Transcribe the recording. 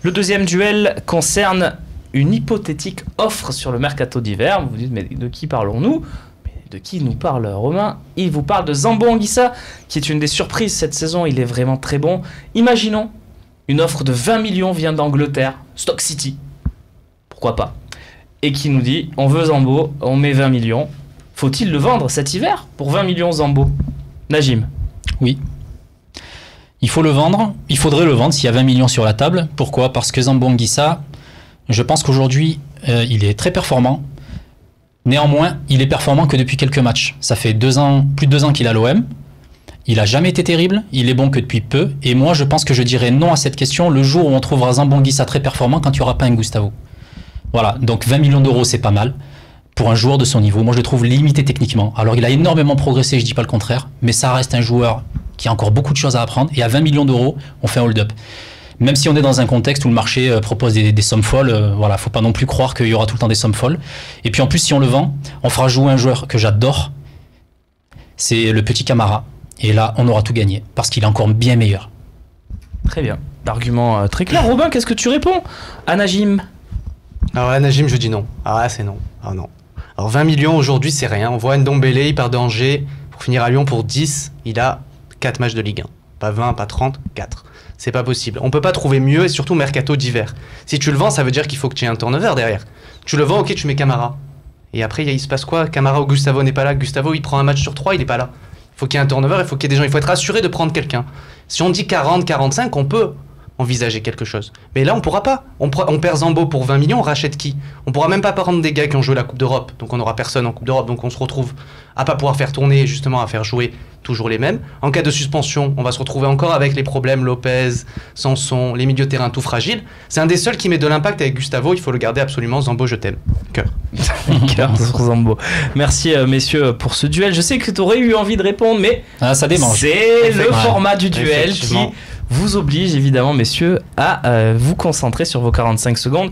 Le deuxième duel concerne une hypothétique offre sur le mercato d'hiver. Vous vous dites, mais de qui parlons-nous? De qui nous parle Romain? Il vous parle de Zambo Anguissa, qui est une des surprises cette saison. Il est vraiment très bon. Imaginons, une offre de 20 millions vient d'Angleterre, Stoke City. Pourquoi pas? Et qui nous dit, on veut Zambo, on met 20 millions. Faut-il le vendre cet hiver pour 20 millions Zambo? Najim? Oui. Il faut le vendre. Il faudrait le vendre s'il y a 20 millions sur la table. Pourquoi? Parce que Zambo Anguissa, je pense qu'aujourd'hui, il est très performant. Néanmoins, il est performant que depuis quelques matchs. Ça fait plus de 2 ans qu'il a l'OM. Il n'a jamais été terrible. Il est bon que depuis peu. Et moi, je pense que je dirais non à cette question le jour où on trouvera Zambo Anguissa très performant quand il n'y aura pas un Gustavo. Voilà. Donc 20 millions d'euros, c'est pas mal pour un joueur de son niveau. Moi, je le trouve limité techniquement. Alors, il a énormément progressé, je ne dis pas le contraire. Mais ça reste un joueur qui a encore beaucoup de choses à apprendre. Et à 20 millions d'euros, on fait un hold-up. Même si on est dans un contexte où le marché propose des sommes folles, voilà, faut pas non plus croire qu'il y aura tout le temps des sommes folles. Et puis en plus, si on le vend, on fera jouer un joueur que j'adore, c'est le petit Camara. Et là, on aura tout gagné, parce qu'il est encore bien meilleur. Très bien. Argument très clair. Robin, qu'est-ce que tu réponds à Najim? Alors à Najim, je dis non. Ah là, c'est non. Ah non. Alors 20 millions aujourd'hui, c'est rien. On voit Ndombele, il part de Angers pour finir à Lyon pour 10. Il a 4 matchs de Ligue 1. Pas 20, pas 30, 4. C'est pas possible. On peut pas trouver mieux, et surtout mercato d'hiver. Si tu le vends, ça veut dire qu'il faut que tu aies un turnover derrière. Tu le vends, ok, tu mets Camara. Et après, il se passe quoi? Camara ou Gustavo n'est pas là. Gustavo, il prend un match sur 3, il est pas là. Il faut qu'il y ait un turnover, il faut qu'il y ait des gens. Il faut être assuré de prendre quelqu'un. Si on dit 40, 45, on peut envisager quelque chose. Mais là, on pourra pas. On perd Zambo pour 20 millions, on rachète qui? On pourra même pas prendre des gars qui ont joué la Coupe d'Europe. Donc on n'aura personne en Coupe d'Europe. Donc on se retrouve à pas pouvoir faire tourner, justement, à faire jouer toujours les mêmes. En cas de suspension, on va se retrouver encore avec les problèmes Lopez, Sanson, les milieux de terrain tout fragiles. C'est un des seuls qui met de l'impact avec Gustavo. Il faut le garder absolument. Zambo, je t'aime. Cœur. Cœur sur Zambo. Merci messieurs pour ce duel. Je sais que tu aurais eu envie de répondre, mais ça démange. C'est le format du duel qui vous oblige évidemment, messieurs, à vous concentrer sur vos 45 secondes.